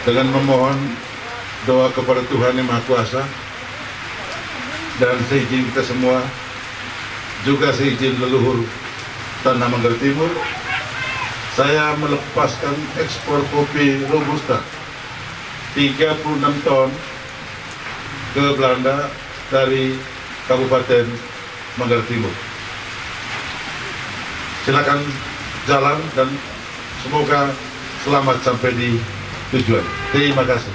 dengan memohon doa kepada Tuhan Yang Maha Kuasa dan seizin kita semua, juga seizin leluhur Tanah Manggarai Timur, saya melepaskan ekspor kopi Robusta 36 ton ke Belanda dari Kabupaten Manggarai Timur. Silakan jalan dan semoga selamat sampai di tujuan. Terima kasih.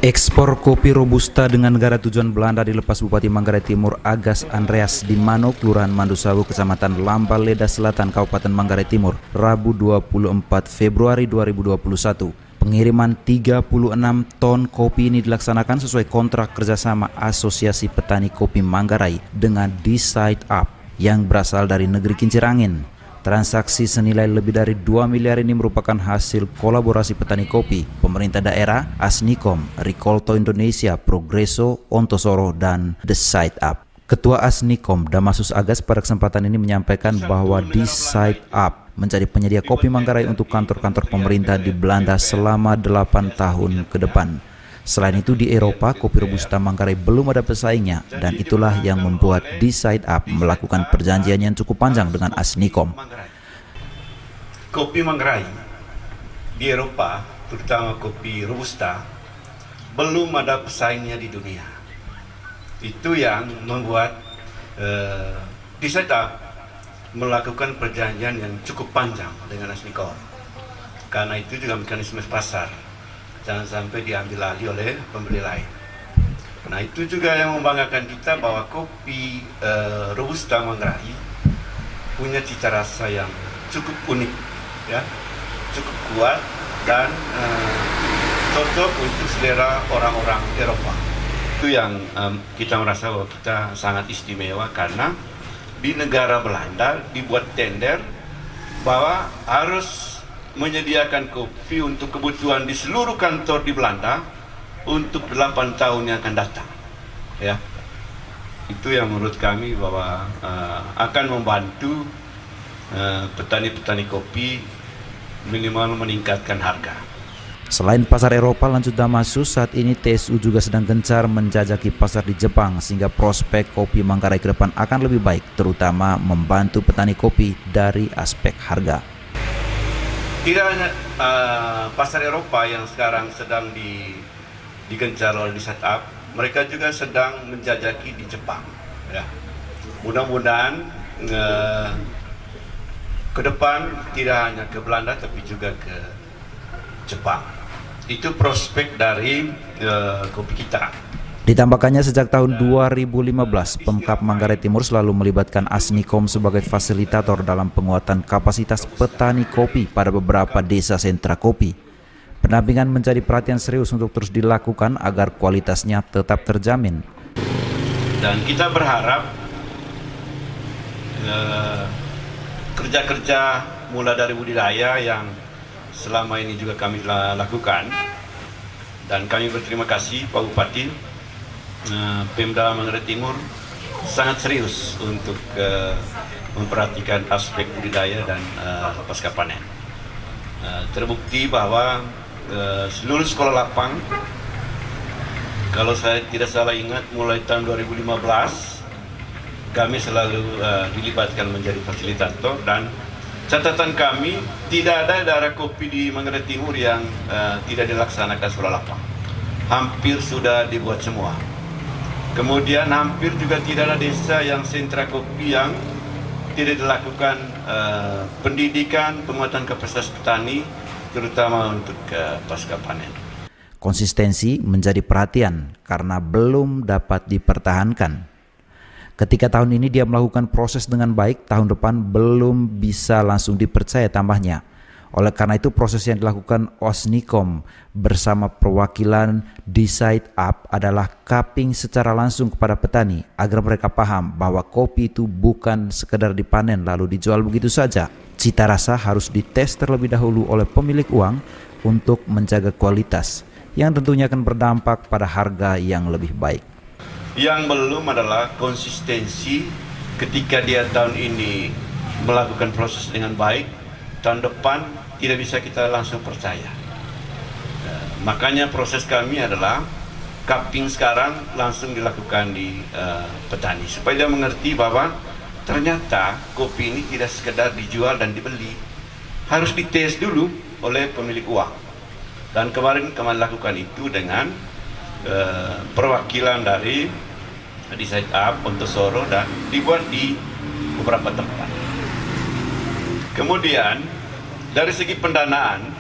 Ekspor kopi Robusta dengan negara tujuan Belanda dilepas Bupati Manggarai Timur Agas Andreas di Mano, Kelurahan Mandusawu, Kecamatan Lamba Leda Selatan, Kabupaten Manggarai Timur, Rabu 24 Februari 2021. Pengiriman 36 ton kopi ini dilaksanakan sesuai kontrak kerjasama Asosiasi Petani Kopi Manggarai dengan Decide Up yang berasal dari negeri Kincir Angin. Transaksi senilai lebih dari 2 miliar ini merupakan hasil kolaborasi petani kopi, pemerintah daerah, Asnikom, Rikolto Indonesia, Progreso, Ontosoro, dan Decide Up. Ketua Asnikom, Damasus Agas, pada kesempatan ini menyampaikan bahwa Decide Up menjadi penyedia kopi Manggarai untuk kantor-kantor pemerintah di Belanda selama 8 tahun ke depan. Selain itu, di Eropa, kopi Robusta Manggarai belum ada pesaingnya, dan itulah yang membuat Decide Up melakukan perjanjian yang cukup panjang dengan Asnikom. Kopi Manggarai di Eropa, terutama kopi Robusta, belum ada pesaingnya di dunia. Itu yang membuat Decide Up melakukan perjanjian yang cukup panjang dengan Asnikom. Karena itu juga mekanisme pasar, jangan sampai diambil alih oleh pembeli lain. Nah, itu juga yang membanggakan kita bahwa kopi Robusta Manggarai punya cita rasa yang cukup unik, ya, cukup kuat dan cocok untuk selera orang-orang Eropa. Itu yang kita merasa bahwa kita sangat istimewa, karena di negara Belanda dibuat tender bahwa harus menyediakan kopi untuk kebutuhan di seluruh kantor di Belanda untuk 8 tahun yang akan datang, ya. Itu yang menurut kami bahwa akan membantu petani-petani kopi minimal meningkatkan harga. Selain pasar Eropa, lanjut Damasus, saat ini TSU juga sedang gencar menjajaki pasar di Jepang, sehingga prospek kopi Manggarai ke depan akan lebih baik, terutama membantu petani kopi dari aspek harga. Tidak hanya pasar Eropa yang sekarang sedang digencar oleh Decide Up, mereka juga sedang menjajaki di Jepang, ya. Mudah-mudahan ke depan tidak hanya ke Belanda tapi juga ke Jepang. Itu prospek dari kopi kita. Ditambahkannya, sejak tahun 2015, Pemkab Manggarai Timur selalu melibatkan Asnikom sebagai fasilitator dalam penguatan kapasitas petani kopi pada beberapa desa sentra kopi. Pendampingan menjadi perhatian serius untuk terus dilakukan agar kualitasnya tetap terjamin. Dan kita berharap kerja-kerja mulai dari budidaya yang selama ini juga kami lakukan, dan kami berterima kasih Pak Bupati, Pemda Manggarai Timur sangat serius untuk memperhatikan aspek budidaya dan pasca panen. Terbukti bahwa seluruh sekolah lapang, kalau saya tidak salah ingat, mulai tahun 2015 kami selalu dilibatkan menjadi fasilitator, dan catatan kami tidak ada daerah kopi di Manggarai Timur yang tidak dilaksanakan sekolah lapang. Hampir sudah dibuat semua. Kemudian hampir juga tidak ada desa yang sentra kopi yang tidak dilakukan pendidikan, penguatan kapasitas petani, terutama untuk pasca panen. Konsistensi menjadi perhatian karena belum dapat dipertahankan. Ketika tahun ini dia melakukan proses dengan baik, tahun depan belum bisa langsung dipercaya tambahnya. Oleh karena itu, proses yang dilakukan Asnikom bersama perwakilan Decide Up adalah cupping secara langsung kepada petani agar mereka paham bahwa kopi itu bukan sekedar dipanen lalu dijual begitu saja. Cita rasa harus dites terlebih dahulu oleh pemilik uang untuk menjaga kualitas, yang tentunya akan berdampak pada harga yang lebih baik. Yang belum adalah konsistensi ketika dia tahun ini melakukan proses dengan baik, tahun depan tidak bisa kita langsung percaya. Makanya proses kami adalah cupping sekarang langsung dilakukan di petani, supaya dia mengerti bahwa ternyata kopi ini tidak sekedar dijual dan dibeli, harus dites dulu oleh pemilik uang. Dan kemarin kami lakukan itu dengan perwakilan dari di Site Up, Ontosoro, dan dibuat di beberapa tempat. Kemudian dari segi pendanaan,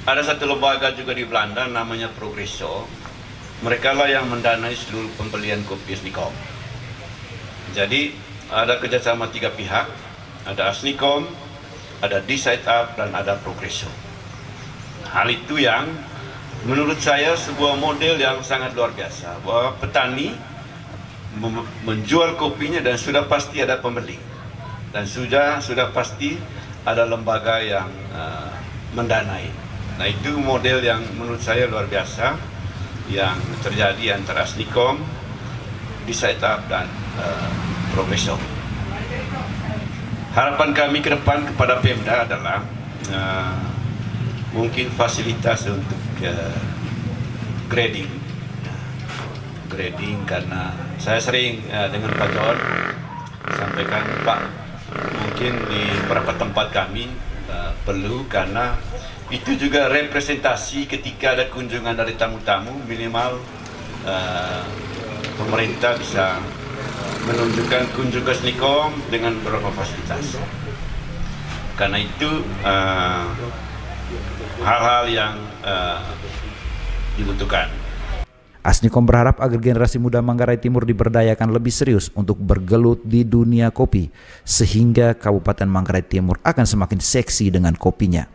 ada satu lembaga juga di Belanda namanya Progresso. Mereka lah yang mendanai seluruh pembelian kopi Asnicom. Jadi ada kerjasama 3 pihak, ada Asnicom, ada di Site Up, dan ada Progresso. Hal itu yang menurut saya sebuah model yang sangat luar biasa, bahwa petani menjual kopinya dan sudah pasti ada pembeli, dan sudah pasti ada lembaga yang mendanai. Nah, itu model yang menurut saya luar biasa yang terjadi antara Asnicom, di Site Up, dan Progresso. Harapan kami ke depan kepada Pemda adalah mungkin fasilitas untuk grading, karena saya sering dengan Pak John sampaikan, Pak, mungkin di beberapa tempat kami perlu, karena itu juga representasi ketika ada kunjungan dari tamu-tamu, minimal pemerintah bisa menunjukkan kunjungan Asnicom dengan beberapa fasilitas. Karena itu hal-hal yang dibutuhkan. Asnicom berharap agar generasi muda Manggarai Timur diberdayakan lebih serius untuk bergelut di dunia kopi, sehingga Kabupaten Manggarai Timur akan semakin seksi dengan kopinya.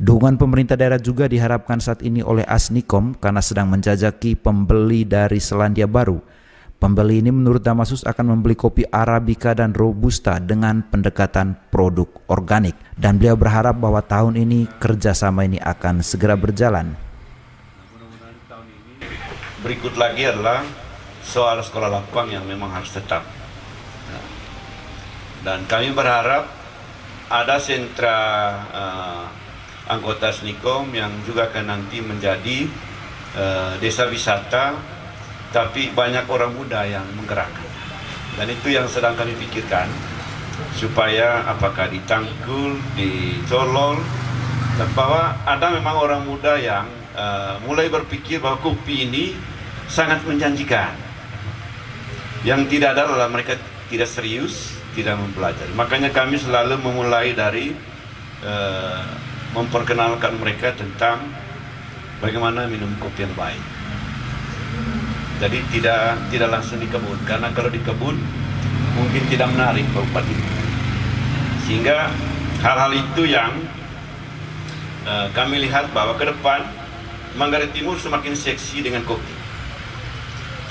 Dukungan pemerintah daerah juga diharapkan saat ini oleh Asnicom karena sedang menjajaki pembeli dari Selandia Baru. Pembeli ini menurut Damasus akan membeli kopi Arabica dan Robusta dengan pendekatan produk organik. Dan beliau berharap bahwa tahun ini kerjasama ini akan segera berjalan. Berikut lagi adalah soal sekolah lapang yang memang harus tetap. Dan kami berharap ada sentra anggota Asnicom yang juga akan nanti menjadi desa wisata, tapi banyak orang muda yang menggerakkan. Dan itu yang sedang kami pikirkan, supaya apakah di Tangkul, di Colol, bahwa ada memang orang muda yang mulai berpikir bahwa kopi ini sangat menjanjikan. Yang tidak ada adalah mereka tidak serius, tidak mempelajari. Makanya kami selalu memulai dari memperkenalkan mereka tentang bagaimana minum kopi yang baik. Jadi tidak langsung di kebun, karena kalau di kebun mungkin tidak menarik bupati. Sehingga hal-hal itu yang kami lihat bahwa ke depan Manggarai Timur semakin seksi dengan kopi.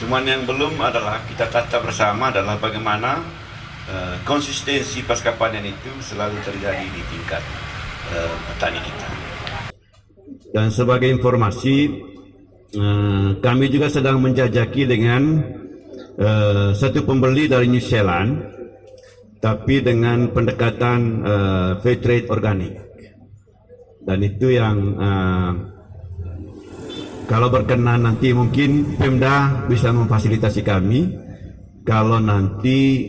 Cuman yang belum adalah kita tata bersama adalah bagaimana konsistensi pasca panen itu selalu terjadi di tingkat petani kita. Dan sebagai informasi, kami juga sedang menjajaki dengan satu pembeli dari New Zealand, tapi dengan pendekatan fair trade organik. Dan itu yang kalau berkenan nanti mungkin Pemda bisa memfasilitasi kami. Kalau nanti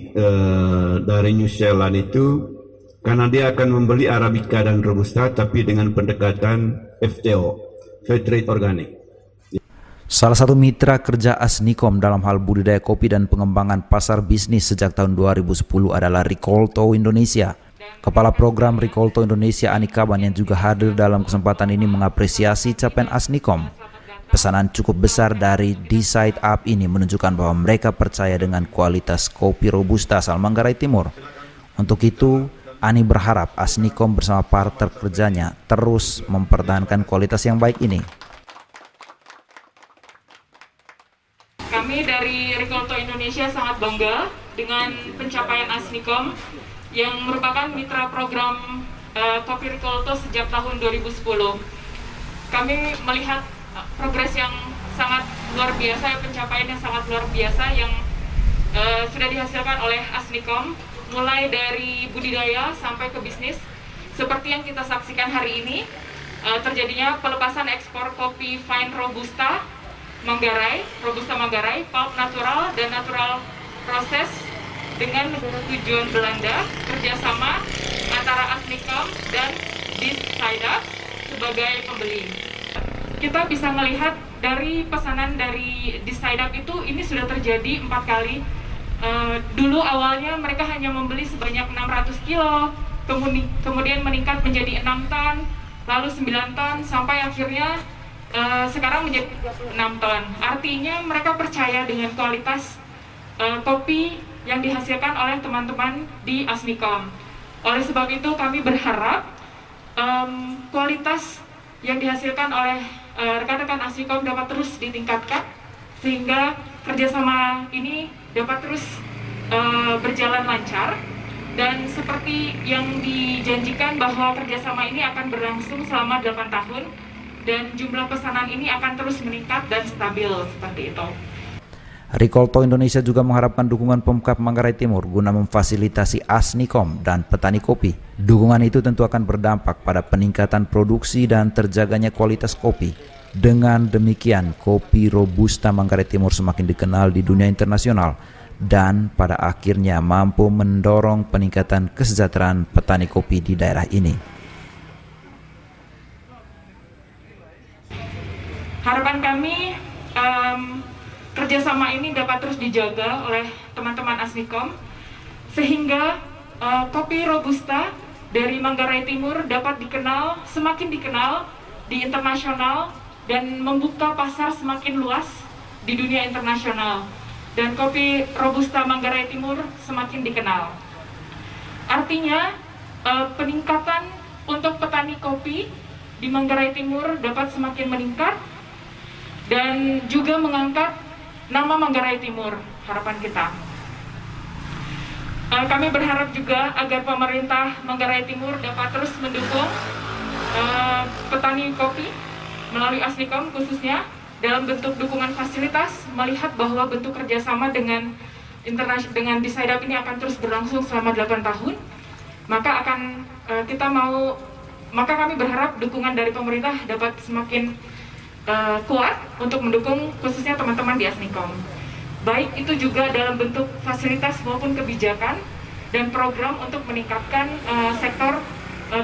dari New Zealand itu, karena dia akan membeli Arabica dan Robusta tapi dengan pendekatan FTO, fair trade organik. Salah satu mitra kerja Asnicom dalam hal budidaya kopi dan pengembangan pasar bisnis sejak tahun 2010 adalah Ricolto Indonesia. Kepala Program Ricolto Indonesia Ani Kaban yang juga hadir dalam kesempatan ini mengapresiasi capaian Asnicom. Pesanan cukup besar dari di Site Up ini menunjukkan bahwa mereka percaya dengan kualitas kopi Robusta asal Manggarai Timur. Untuk itu, Ani berharap Asnicom bersama partner kerjanya terus mempertahankan kualitas yang baik ini. Kami dari Ricolto Indonesia sangat bangga dengan pencapaian Asnicom yang merupakan mitra program kopi Ricolto sejak tahun 2010. Kami melihat progres yang sangat luar biasa, pencapaian yang sangat luar biasa yang sudah dihasilkan oleh Asnikom, mulai dari budidaya sampai ke bisnis. Seperti yang kita saksikan hari ini, terjadinya pelepasan ekspor kopi fine Robusta Manggarai, pulp natural dan natural proses dengan negara tujuan Belanda, kerjasama antara Asnikom dan Disaidap sebagai pembeli. Kita bisa melihat dari pesanan dari Disaidap itu, ini sudah terjadi 4 kali. Dulu awalnya mereka hanya membeli sebanyak 600 kilo, kemudian meningkat menjadi 6 ton, lalu 9 ton, sampai akhirnya sekarang menjadi 36 ton. Artinya mereka percaya dengan kualitas kopi yang dihasilkan oleh teman-teman di Asnikom. Oleh sebab itu kami berharap kualitas yang dihasilkan oleh rekan-rekan Asnikom dapat terus ditingkatkan, sehingga kerjasama ini dapat terus berjalan lancar. Dan seperti yang dijanjikan bahwa kerjasama ini akan berlangsung selama 8 tahun, dan jumlah pesanan ini akan terus meningkat dan stabil seperti itu. Rikolto Indonesia juga mengharapkan dukungan Pemkab Manggarai Timur guna memfasilitasi Asnikom dan petani kopi. Dukungan itu tentu akan berdampak pada peningkatan produksi dan terjaganya kualitas kopi. Dengan demikian, kopi Robusta Manggarai Timur semakin dikenal di dunia internasional dan pada akhirnya mampu mendorong peningkatan kesejahteraan petani kopi di daerah ini. Harapan kami kerjasama ini dapat terus dijaga oleh teman-teman Asnikom, sehingga kopi Robusta dari Manggarai Timur dapat semakin dikenal di internasional dan membuka pasar semakin luas di dunia internasional, dan kopi Robusta Manggarai Timur semakin dikenal. Artinya peningkatan untuk petani kopi di Manggarai Timur dapat semakin meningkat dan juga mengangkat nama Manggarai Timur, harapan kita. Kami berharap juga agar pemerintah Manggarai Timur dapat terus mendukung petani kopi melalui Asnikom khususnya dalam bentuk dukungan fasilitas, melihat bahwa bentuk kerjasama dengan Disaidap ini akan terus berlangsung selama 8 tahun. Maka kami berharap dukungan dari pemerintah dapat semakin kuat untuk mendukung khususnya teman-teman di Asnikom. Baik itu juga dalam bentuk fasilitas maupun kebijakan dan program untuk meningkatkan sektor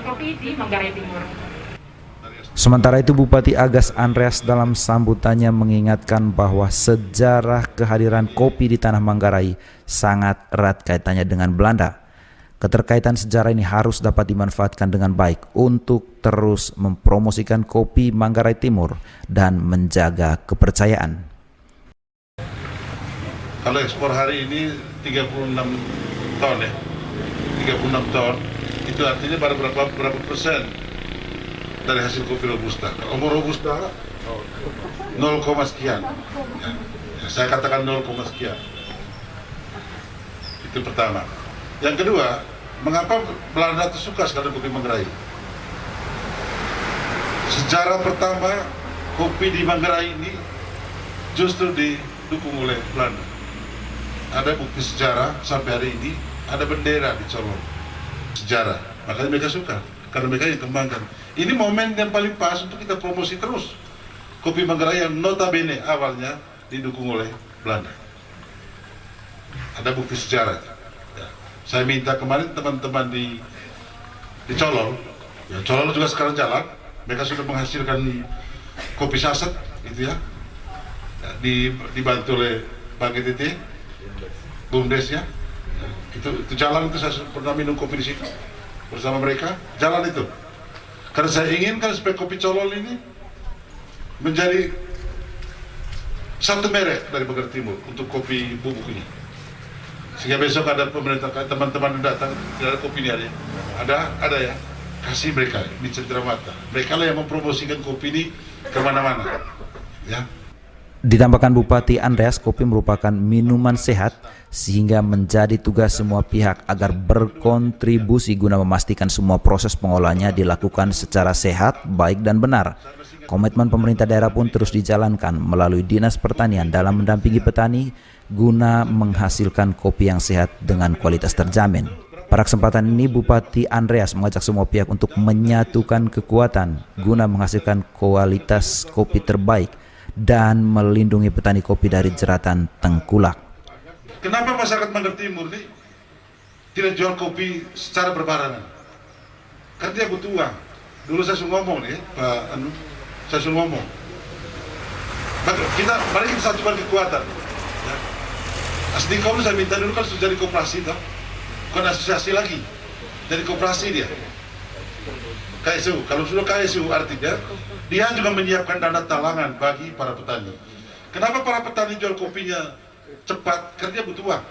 kopi di Manggarai Timur. Sementara itu, Bupati Agas Andreas dalam sambutannya mengingatkan bahwa sejarah kehadiran kopi di tanah Manggarai sangat erat kaitannya dengan Belanda. Keterkaitan sejarah ini harus dapat dimanfaatkan dengan baik untuk terus mempromosikan kopi Manggarai Timur dan menjaga kepercayaan. Kalau ekspor hari ini 36 ton ya, 36 ton, itu artinya pada berapa persen dari hasil kopi Robusta. Kalau Robusta 0, sekian, ya, saya katakan 0, sekian. Itu pertama. Yang kedua, mengapa Belanda itu suka sekali kopi Manggarai? Sejarah pertama kopi di Manggarai ini justru didukung oleh Belanda. Ada bukti sejarah sampai hari ini, ada bendera di Colong. Sejarah, makanya mereka suka, karena mereka yang kembangkan. Ini momen yang paling pas untuk kita promosi terus kopi Manggarai yang notabene awalnya didukung oleh Belanda. Ada bukti sejarah. Saya minta kemarin teman-teman di Colong, ya Colong juga sekarang jalan, mereka sudah menghasilkan kopi saset, gitu ya, dibantu oleh Bang ETT, BUMDes ya, itu jalan itu saya pernah minum kopi di situ bersama mereka, jalan itu. Karena saya inginkan supaya kopi Colong ini menjadi satu merek dari Manggarai Timur untuk kopi bubuk ini. Sehingga besok ada pemerintah, teman-teman datang, tidak ada kopi ini ada ya, kasih mereka di Cenderamata. Mereka lah yang mempromosikan kopi ini kemana-mana, ya. Ditambahkan Bupati Andreas, kopi merupakan minuman sehat sehingga menjadi tugas semua pihak agar berkontribusi guna memastikan semua proses pengolahannya dilakukan secara sehat, baik dan benar. Komitmen pemerintah daerah pun terus dijalankan melalui Dinas Pertanian dalam mendampingi petani guna menghasilkan kopi yang sehat dengan kualitas terjamin. Pada kesempatan ini, Bupati Andreas mengajak semua pihak untuk menyatukan kekuatan guna menghasilkan kualitas kopi terbaik dan melindungi petani kopi dari jeratan tengkulak. Kenapa masyarakat Manggarai Timur ini tidak jual kopi secara berbarengan? Karena dia butuh uang. Dulu saya suruh ngomong nih, Pak Anu, saya suruh ngomong. Mari kita satukan kekuatan. Ya. Asdikom saya minta dulu kan sudah jadi koperasi, toh? Bukan asosiasi lagi, jadi koperasi dia. KSU, kalau sudah KSU artinya dia juga menyiapkan dana talangan bagi para petani. Kenapa para petani jual kopinya cepat? Karena dia butuh uang.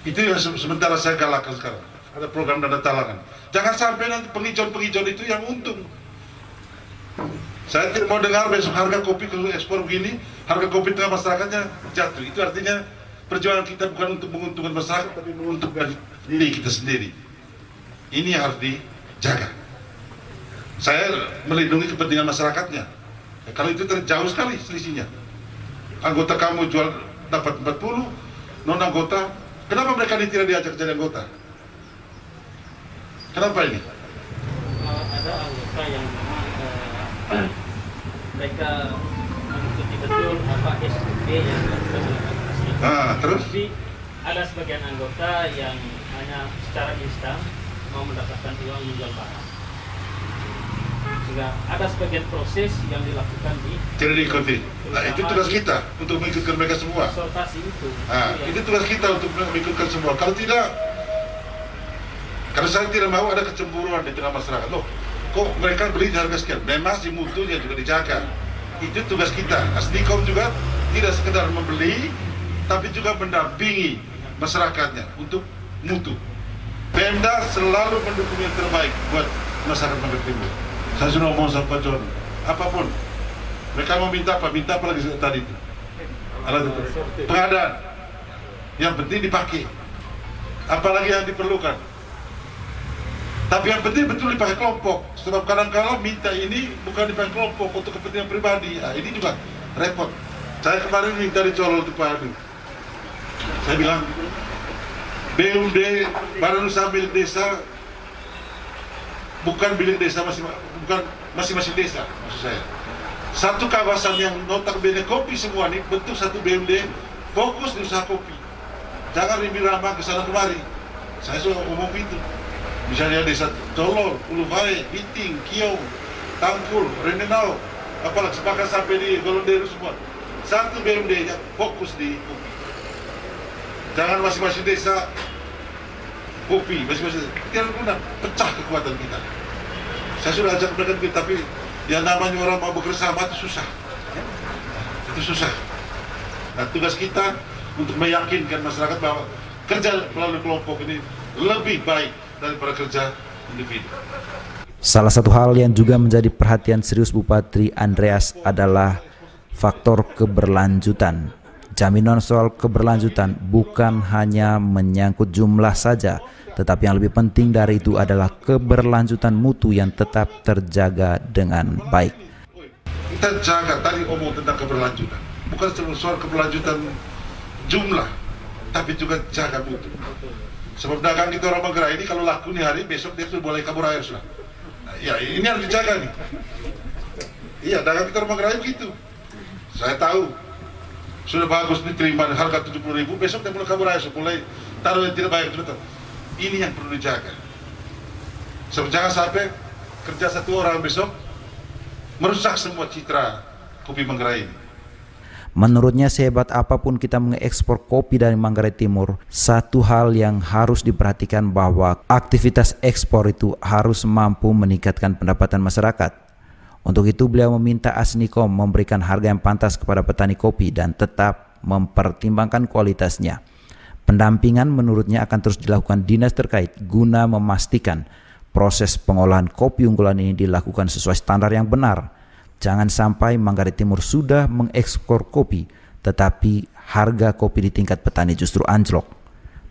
Itu yang sementara saya galakkan sekarang. Ada program dana talangan. Jangan sampai nanti penghijauan itu yang untung. Saya tidak mau dengar besok harga kopi kalau ekspor begini, harga kopi tengah masyarakatnya jatuh. Itu artinya perjuangan kita bukan untuk menguntungkan masyarakat, tapi menguntungkan diri kita sendiri. Ini yang harus dijaga. Saya melindungi kepentingan masyarakatnya. Ya, kalau itu jauh sekali selisihnya. Anggota kamu jual dapat 40, non anggota, kenapa mereka ini tidak diajak jadi anggota? Kenapa ini? Ada anggota yang memang mereka mengikuti betul apa SOP yang dilakukan oleh administrasi. Terus? Tapi ada sebagian anggota yang hanya secara instan mau mendapatkan uang menjual barang. Sehingga ada sebagian proses yang dilakukan tidak diikuti. Nah, itu tugas kita untuk mengikutkan mereka semua. Konsultasi itu. Itu tugas kita untuk mengikutkan semua. Kalau tidak, kalau saya tidak mau ada kecemburuan di tengah masyarakat. Loh, kok mereka beli di harga sekian? Memang si mutunya juga dijaga. Itu tugas kita. Asdikom juga tidak sekedar membeli, tapi juga mendampingi masyarakatnya untuk mutu. Pemda selalu mendukung yang terbaik buat masyarakat Manggarai Timur. Saya sudah ngomong sama Pak John, apapun mereka mau minta apa lagi tadi itu. Alat itu pengadaan yang penting dipakai, apalagi yang diperlukan. Tapi yang penting betul dipakai kelompok. Sebab kadang-kadang minta ini bukan dipakai kelompok untuk kepentingan pribadi. Ini juga repot. Saya kemarin minta dicolol di Pak Adu. Saya bilang BUMD Badan Usaha Milik Desa bukan milik desa bukan masing-masing desa, maksud saya. Satu kawasan yang notabene kopi semua ini bentuk satu BUMD fokus di usaha kopi. Jangan rimbi-ramba ke sana kemari. Saya sudah ngomong itu. Misalnya desa Color, Uluwai, Biting, Kiong, Tangkul, Renenau, apalagi sepakat sampai di Golonderu semua. Satu BUMD yang fokus di kopi. Jangan masing-masing desa kopi, masing-masing tidak guna, pecah kekuatan kita. Saya sudah ajak mereka, tapi yang namanya orang mau bekerja sama itu susah. Itu susah. Nah, tugas kita untuk meyakinkan masyarakat bahwa kerja melalui kelompok ini lebih baik daripada kerja individu. Salah satu hal yang juga menjadi perhatian serius Bupati Andreas adalah faktor keberlanjutan. Jaminan soal keberlanjutan bukan hanya menyangkut jumlah saja, tetapi yang lebih penting dari itu adalah keberlanjutan mutu yang tetap terjaga dengan baik. Kita jaga, tadi omong tentang keberlanjutan. Bukan soal keberlanjutan jumlah, tapi juga jaga mutu. Sebab dagang kita orang Manggarai ini kalau laku nih hari, besok dia sudah boleh kabur air sudah. Nah, ya ini harus dijaga nih. Iya, dagang kita orang Manggarai begitu. Saya tahu. Sudah bagus diterima harga 70.000, besok dia mulai kabur air, mulai taruh yang tidak baik. Ini yang perlu dijaga. Sebab jangan sampai kerja satu orang besok merusak semua citra kopi Manggarai ini. Menurutnya, sehebat apapun kita mengekspor kopi dari Manggarai Timur, satu hal yang harus diperhatikan bahwa aktivitas ekspor itu harus mampu meningkatkan pendapatan masyarakat. Untuk itu beliau meminta Asnikom memberikan harga yang pantas kepada petani kopi dan tetap mempertimbangkan kualitasnya. Pendampingan menurutnya akan terus dilakukan dinas terkait guna memastikan proses pengolahan kopi unggulan ini dilakukan sesuai standar yang benar. Jangan sampai Manggarai Timur sudah mengekspor kopi, tetapi harga kopi di tingkat petani justru anjlok.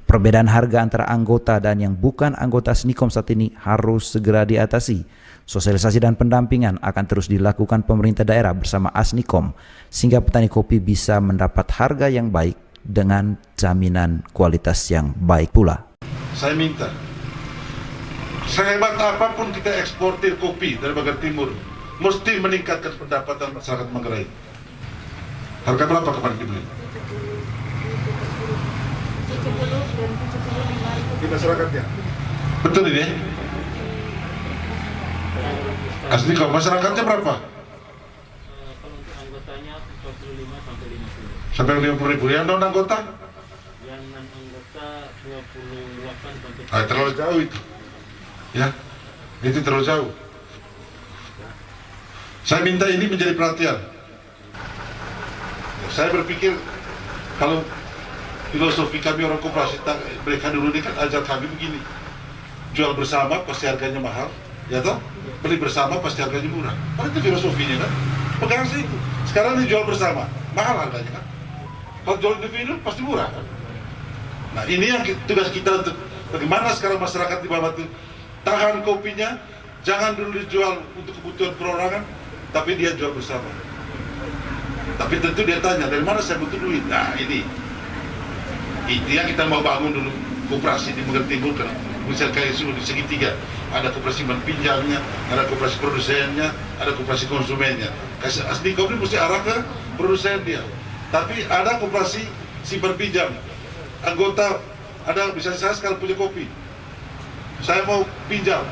Perbedaan harga antara anggota dan yang bukan anggota Asnikom saat ini harus segera diatasi. Sosialisasi dan pendampingan akan terus dilakukan pemerintah daerah bersama Asnikom, sehingga petani kopi bisa mendapat harga yang baik dengan jaminan kualitas yang baik pula. Saya minta, sehebat apapun kita eksportir kopi dari Manggarai Timur, mesti meningkatkan pendapatan masyarakat Manggarai. Harga berapa kemarin dibeli? 70 dan 75.000 Di masyarakatnya. Betul ini? Asnikom, masyarakatnya berapa? Kalau untuk anggotanya 45 sampai 50. Sampai 50.000. Yang non anggota? Yang non anggota 28 sampai Terlalu jauh itu. Ya, itu terlalu jauh. Saya minta ini menjadi perhatian. Saya berpikir kalau filosofi kami orang koperasi, mereka dulu ini kan ajar kami begini, jual bersama pasti harganya mahal, ya toh? Beli bersama pasti harganya murah. Kan itu filosofinya kan? Pegang sih itu. Sekarang dijual bersama, mahal harganya kan? Kalau jual individu pasti murah kan? Nah ini yang tugas kita untuk bagaimana sekarang masyarakat di bawah itu tahan kopinya, jangan dulu dijual untuk kebutuhan perorangan, tapi dia jual bersama. Tapi tentu dia tanya, dari mana saya butuh duit? Nah ini yang kita mau bangun dulu, koperasi di Manggarai Timur kan. Misalnya kayak di segitiga, ada koperasi pinjamnya, ada koperasi produsennya, ada koperasi konsumennya. Asnikom ini mesti arah ke produsen dia. Tapi ada koperasi simpan pinjam. Anggota, ada misalnya saya sekarang punya kopi, saya mau pinjam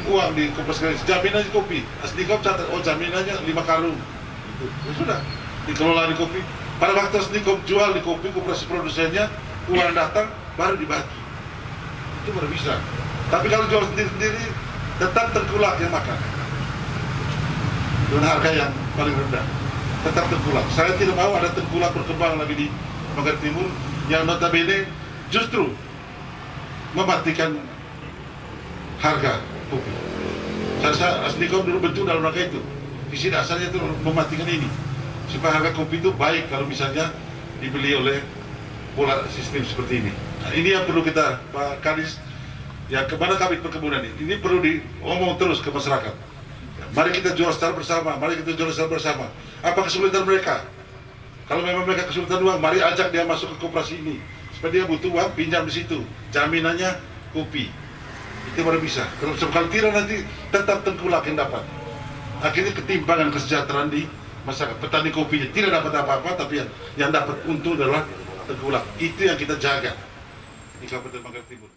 uang di koperasi, jaminannya kopi. Asnikom catat, oh jaminannya 5 karung. Ya sudah, dikelola di kopi. Pada waktu Asnikom jual di kopi, koperasi produsennya, uang datang, baru dibagi. Itu baru bisa. Tapi kalau jual sendiri-sendiri, tetap tengkulak yang makan. Dengan harga yang paling rendah. Tetap tengkulak. Saya tidak mau ada tengkulak berkembang lagi di Manggarai Timur, yang notabene justru mematikan harga kopi. Saya rasa Asnikom dulu bentuk dalam rangka itu. Visi dasarnya itu mematikan ini, supaya harga kopi itu baik kalau misalnya dibeli oleh pola sistem seperti ini. Nah, ini yang perlu kita, Pak Kadis, ya kepada kami perkebunan ini perlu diomong terus ke masyarakat. Ya, mari kita jual secara bersama, mari kita jual secara bersama. Apa kesulitan mereka? Kalau memang mereka kesulitan uang, mari ajak dia masuk ke koperasi ini. Supaya dia butuh uang, pinjam di situ. Jaminannya kopi. Itu baru bisa. Kalau tidak nanti tetap tengkulak yang dapat. Akhirnya ketimpangan kesejahteraan di masyarakat. Petani kopinya tidak dapat apa-apa, tapi yang dapat untung adalah tengkulak. Itu yang kita jaga di Kabupaten Manggarai Timur.